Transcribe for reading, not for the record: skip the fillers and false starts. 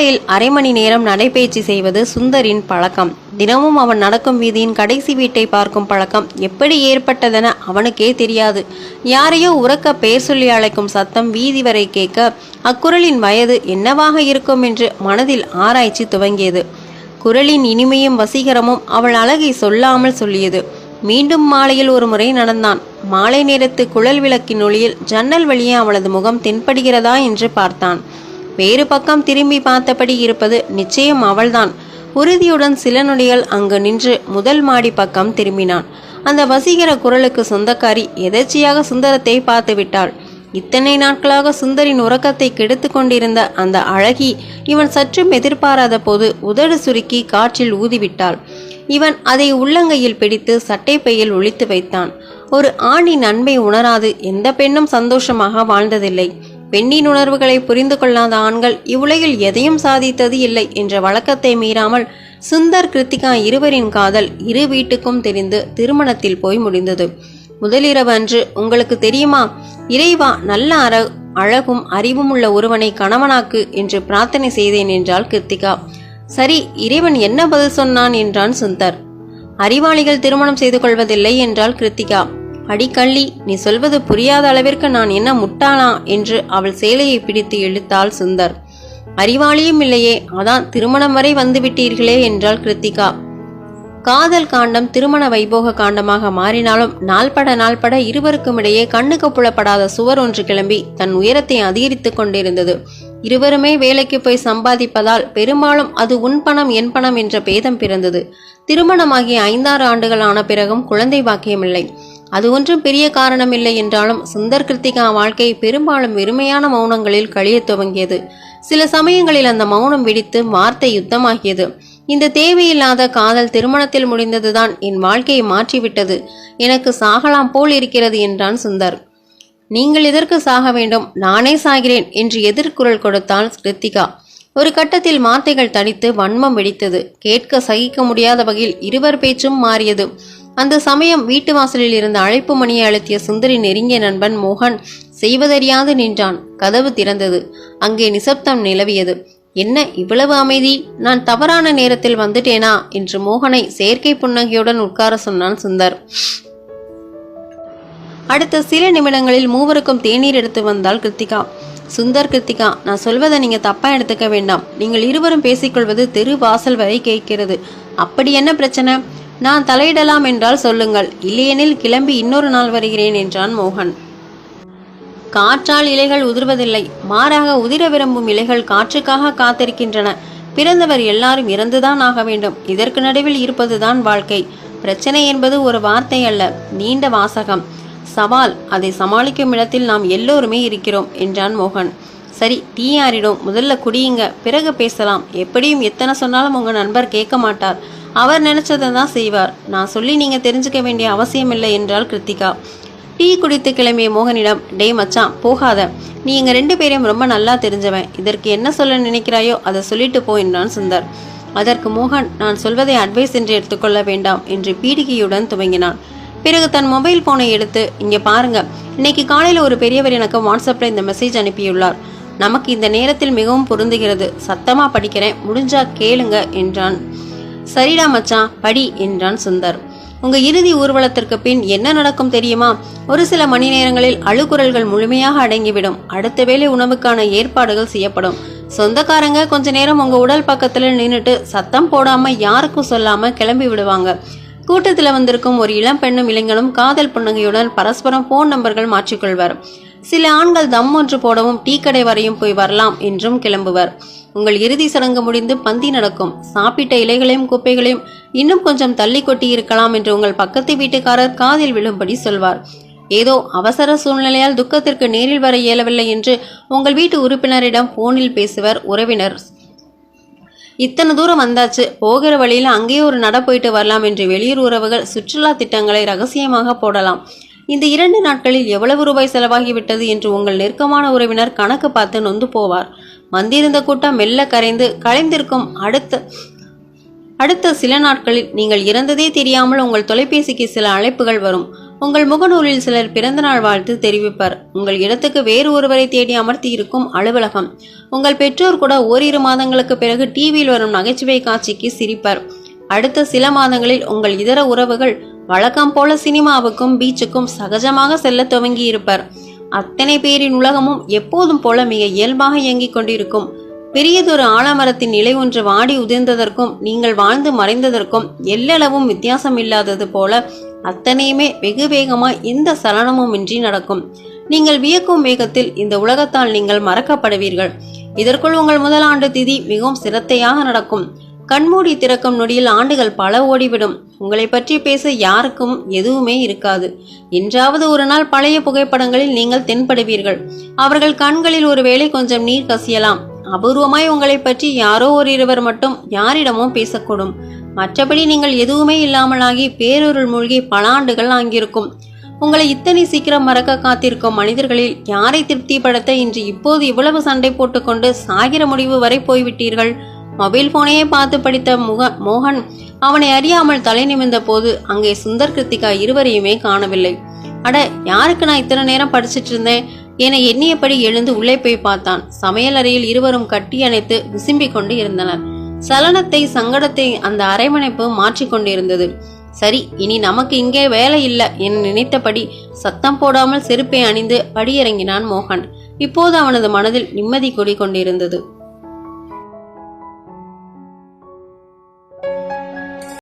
காலையில் அரை மணி நேரம் நடைபயிற்சி செய்வது சுந்தரின் பழக்கம். தினமும் அவன் நடக்கும் வீதியின் கடைசி வீட்டை பார்க்கும் பழக்கம் எப்படி ஏற்பட்டதென அவனுக்கே தெரியாது. யாரையோ உறக்க பெயர் சொல்லி அழைக்கும் சத்தம் வீதி வரை கேட்க அக்குரலின் வயது என்னவாக இருக்கும் என்று மனதில் ஆராய்ச்சி துவங்கியது. குரலின் இனிமையும் வசீகரமும் அவள் அழகை சொல்லாமல் சொல்லியது. மீண்டும் மாலையில் ஒரு முறை நடந்தான். மாலை நேரத்து குழல் விளக்கின் ஒளியில் ஜன்னல் வழியே அவளது முகம் தென்படுகிறதா என்று பார்த்தான். வேறு பக்கம் திரும்பி பார்த்தபடி இருப்பது நிச்சயம் அவள்தான். உறுதியுடன் சில நொடிகள் அங்கு நின்று முதல் மாடி பக்கம் திரும்பினான். அந்த வசீகர குரலுக்கு சொந்தக்காரி எதர்ச்சியாக சுந்தரத்தை பார்த்து விட்டாள். இத்தனை நாட்களாக சுந்தரின் உறக்கத்தை கெடுத்து கொண்டிருந்த அந்த அழகி இவன் சற்றும் எதிர்பாராத போது உதடு சுருக்கி காற்றில் ஊதிவிட்டாள். இவன் அதை உள்ளங்கையில் பிடித்து சட்டை பையில் ஒளித்து வைத்தான். ஒரு ஆணின் அன்பை உணராது எந்த பெண்ணும் சந்தோஷமாக வாழ்ந்ததில்லை. பெண்ணின் உணர்வுகளை புரிந்து கொள்ளாத ஆண்கள் இவ்வுலகில் எதையும் சாதித்தது இல்லை என்ற வழக்கத்தை மீறாமல் சுந்தர் கிருத்திகா இருவரின் காதல் இரு வீட்டுக்கும் தெரிந்து திருமணத்தில் போய் முடிந்தது. முதலிரவு அன்று உங்களுக்கு தெரியுமா, இறைவா நல்ல அழகும் அறிவும் உள்ள ஒருவனை கணவனாக்கு என்று பிரார்த்தனை செய்தேன் என்றாள் கிருத்திகா. சரி, இறைவன் என்ன பதில் சொன்னான் என்றான் சுந்தர். அறிவாளிகள் திருமணம் செய்து கொள்வதில்லை என்றாள் கிருத்திகா. அடிக்கள்ளி, நீ சொல்வது புரியாத அளவிற்கு நான் என்ன முட்டாளா என்று அவள் சேலையை பிடித்து இழுத்தாள் சுந்தர். அறிவாளியும் இல்லையே, அதான் திருமணம் வரை வந்து விட்டீர்களே என்றாள் கிருத்திகா. காதல் காண்டம் திருமண வைபோக காண்டமாக மாறினாலும் நாள்பட இருவருக்கும் இடையே கண்ணுக்கு புலப்படாத சுவர் ஒன்று கிளம்பி தன் உயரத்தை அதிகரித்து கொண்டிருந்தது. இருவருமே வேலைக்கு போய் சம்பாதிப்பதால் பெரும்பாலும் அது உன் பணம் என் பணம் என்ற பேதம் பிறந்தது. திருமணமாகிய 5-6 ஆண்டுகள் ஆன பிறகும் குழந்தை பாக்கியமில்லை. அது ஒன்றும் பெரிய காரணமில்லை என்றாலும் சுந்தர் கிருத்திகா வாழ்க்கை பெரும்பாலும் வெறுமையான மௌனங்களில் கழிய துவங்கியது. சில சமயங்களில் அந்த மௌனம் வெடித்து வார்த்தை யுத்தமாகியது. இந்த தேவையில்லாத காதல் திருமணத்தில் முடிந்ததுதான் என் வாழ்க்கையை மாற்றிவிட்டது. எனக்கு சாகலாம் போல் இருக்கிறது என்றான் சுந்தர். நீங்கள் எதற்கு சாக வேண்டும், நானே சாகிறேன் என்று எதிர்குரல் கொடுத்தாள் கிருத்திகா. ஒரு கட்டத்தில் வார்த்தைகள் தடித்து வன்மம் வெடித்தது. கேட்க சகிக்க முடியாத வகையில் இருவர் பேச்சும் மாறியது. அந்த சமயம் வீட்டு வாசலில் இருந்த அழைப்பு மணியை அழுத்திய சுந்தரி நெருங்கிய நண்பன் மோகன் செய்வதறியாது நின்றான். கதவு திறந்தது. அங்கே நிசப்தம் நிலவியது. என்ன இவ்வளவு அமைதி, நான் தவறான நேரத்தில் வந்துட்டேனா என்று மோகனை செயற்கை புன்னகையுடன் உட்கார சொன்னான் சுந்தர். அடுத்த சில நிமிடங்களில் மூவருக்கும் தேநீர் எடுத்து வந்தாள் கிருத்திகா. சுந்தர், கிருத்திகா, நான் சொல்வதை நீங்க தப்பா எடுத்துக்க வேண்டாம். நீங்கள் இருவரும் பேசிக்கொள்வது தெரு வாசல் வரை கேட்கிறது. அப்படி என்ன பிரச்சனை? நான் தலையிடலாம் என்றால் சொல்லுங்கள், இல்லையெனில் கிளம்பி இன்னொரு நாள் வருகிறேன் என்றான் மோகன். காற்றால் இலைகள் உதிர்வதில்லை, மாறாக உதிர விரும்பும் இலைகள் காற்றுக்காக காத்திருக்கின்றன. பிறந்தவர் எல்லாரும் இறந்துதான் ஆக வேண்டும். இதற்கு நடுவில் இருப்பதுதான் வாழ்க்கை. பிரச்சனை என்பது ஒரு வார்த்தை அல்ல, நீண்ட வாசகம், சவால். அதை சமாளிக்கும் இடத்தில் நாம் எல்லோருமே இருக்கிறோம் என்றான் மோகன். சரி, டீ ஆறிடும், முதல்ல குடியுங்க, பிறகு பேசலாம். எப்படியும் எத்தனை சொன்னாலும் உங்க நண்பர் கேட்க மாட்டார். அவர் நினைச்சதை தான் செய்வார். நான் சொல்லி நீங்க தெரிஞ்சுக்க வேண்டிய அவசியம் இல்லை என்றாள் கிருத்திகா. டீ குடித்து கிளம்பிய மோகனிடம், டேய் மச்சான் போகாத, நீ எங்க 2 பேரையும் ரொம்ப நல்லா தெரிஞ்சவன். இதற்கு என்ன சொல்ல நினைக்கிறாயோ அதை சொல்லிட்டு போ என்றான் சுந்தர். அதற்கு மோகன், நான் சொல்வதை அட்வைஸ் என்று எடுத்துக்கொள்ள வேண்டாம் என்று பீடிகையுடன் துவங்கினான். பிறகு தன் மொபைல் போனை எடுத்து, இங்க பாருங்க, இன்னைக்கு காலையில் ஒரு பெரியவர் எனக்கு வாட்ஸ்அப்ல இந்த மெசேஜ் அனுப்பியுள்ளார். நமக்கு இந்த நேரத்தில் மிகவும் பொருந்துகிறது. சத்தமா படிக்கிறேன், முடிஞ்சா கேளுங்க என்றான். சரிடா மச்சான், படி என்றான் சுந்தர். உங்க இறுதி ஊர்வலத்திற்கு பின் என்ன நடக்கும் தெரியுமா? ஒரு சில மணி நேரங்களில் அழுகுரல்கள் முழுமையாக அடங்கிவிடும். அடுத்த வேளை உணவுக்கான ஏற்பாடுகள் செய்யப்படும். சொந்தக்காரங்க கொஞ்ச நேரம் உங்க உடல் பக்கத்துல நின்றுட்டு சத்தம் போடாம யாருக்கும் சொல்லாம கிளம்பி விடுவாங்க. கூட்டத்தில் வந்திருக்கும் ஒரு இளம் பெண்ணும் இளைஞனும் காதல் புன்னகையுடன் பரஸ்பரம் போன் நம்பர்கள் மாற்றிக்கொள்வர். சில ஆண்கள் தம் ஒன்று போடவும் டீ கடை வரையும் போய் வரலாம் என்றும் கிளம்புவர். உங்கள் இறுதி சடங்கு முடிந்து பந்தி நடக்கும். சாப்பிட்ட இலைகளையும் குப்பைகளையும் இன்னும் கொஞ்சம் தள்ளி கொட்டி இருக்கலாம் என்று உங்கள் பக்கத்து வீட்டுக்காரர் காதில் விழும்படி சொல்வார். ஏதோ அவசர சூழ்நிலையால் துக்கத்திற்கு நேரில் வர இயலவில்லை என்று உங்கள் வீட்டு உறுப்பினரிடம் போனில் பேசுவர் உறவினர். இத்தனை தூரம் வந்தாச்சு, போகிற வழியில் அங்கேயே ஒரு நட போயிட்டு வரலாம் என்று வெளியூர் உறவுகள் சுற்றுலா திட்டங்களை ரகசியமாக போடலாம். இந்த 2 நாட்களில் எவ்வளவு ரூபாய் செலவாகிவிட்டது என்று உங்கள் நெருக்கமான உறவினர் கணக்கு பார்த்து நொந்து போவார். வந்திருந்த கூட்டம் மெல்ல கரைந்து கலைந்திருக்கும். அடுத்த சில நாட்களில் நீங்கள் இறந்ததே தெரியாமல் உங்கள் தொலைபேசிக்கு சில அழைப்புகள் வரும். உங்கள் முகநூலில் சிலர் பிறந்தநாள் வாழ்த்து தெரிவிப்பர். உங்கள் இடத்துக்கு வேறு ஒருவரை தேடி அமர்த்தி இருக்கும் அலுவலகம். உங்கள் பெற்றோர் கூட ஓரிரு மாதங்களுக்கு பிறகு டிவியில் வரும் நகைச்சுவை காட்சிக்கு சிரிப்பர். அடுத்த சில மாதங்களில் உங்கள் இதர உறவுகள் வழக்கம் போல சினிமாவுக்கும் பீச்சுக்கும் சகஜமாக செல்ல துவங்கி இருப்பர். அத்தனை பேரின் உலகமும் எப்போதும் போல மிக இயல்பாக இயங்கிக் கொண்டிருக்கும். பெரியதொரு ஆலமரத்தின் நிலை ஒன்று வாடி உதிர்ந்ததற்கும் நீங்கள் வாழ்ந்து மறைந்ததற்கும் எல்லளவும் வித்தியாசம் இல்லாதது போல அத்தனையுமே வெகு வேகமாய் எந்த சலனமும் இன்றி நடக்கும். நீங்கள் வியக்கும் வேகத்தில் இந்த உலகத்தால் நீங்கள் மறக்கப்படுவீர்கள். இதற்குள் உங்கள் முதல் ஆண்டு திதி மிகவும் சிரத்தையாக நடக்கும். கண்மூடி திறக்கும் நொடியில் ஆண்டுகள் பல ஓடிவிடும். உங்களை பற்றி பேச யாருக்கும் எதுவுமே இருக்காது. என்றாவது ஒரு நாள் பழைய புகைப்படங்களில் நீங்கள் தென்படுவீர்கள். அவர்கள் கண்களில் ஒருவேளை கொஞ்சம் நீர் கசியலாம். அபூர்வமாய் உங்களை பற்றி யாரோ ஒரு இருவர் மட்டும் யாரிடமும் பேசக்கூடும். மற்றபடி நீங்கள் எதுவுமே இல்லாமலாகி பேரொருள் மூழ்கி பல ஆண்டுகள் ஆகியிருக்கும். உங்களை இத்தனை சீக்கிரம் மறக்க காத்திருக்கும் மனிதர்களில் யாரை திருப்திப்படுத்த இன்று இப்போது இவ்வளவு சண்டை போட்டுக்கொண்டு சாகிற முடிவு வரை போய்விட்டீர்கள்? மொபைல் போனையே பார்த்து படித்த மோகன் அவனை அறியாமல் தலை நிமிர்ந்த போது அங்கே சுந்தர் கிருத்திகா இருவரையுமே காணவில்லை. அட, யாருக்கு நான் இத்தனை நேரம் படிச்சிட்டு இருந்தேன் என எண்ணியபடி எழுந்து உள்ளே போய் பார்த்தான். சமையல் அறையில் இருவரும் கட்டி அணைத்து விசும்பிக் கொண்டு இருந்தனர். சலனத்தை சங்கடத்தை அந்த அரைமணைப்பு மாற்றிக்கொண்டிருந்தது. சரி, இனி நமக்கு இங்கே வேலை இல்லை என நினைத்தபடி சத்தம் போடாமல் செருப்பை அணிந்து படியிறங்கினான் மோகன். இப்போது அவனது மனதில் நிம்மதி கொடிக்கொண்டிருந்தது.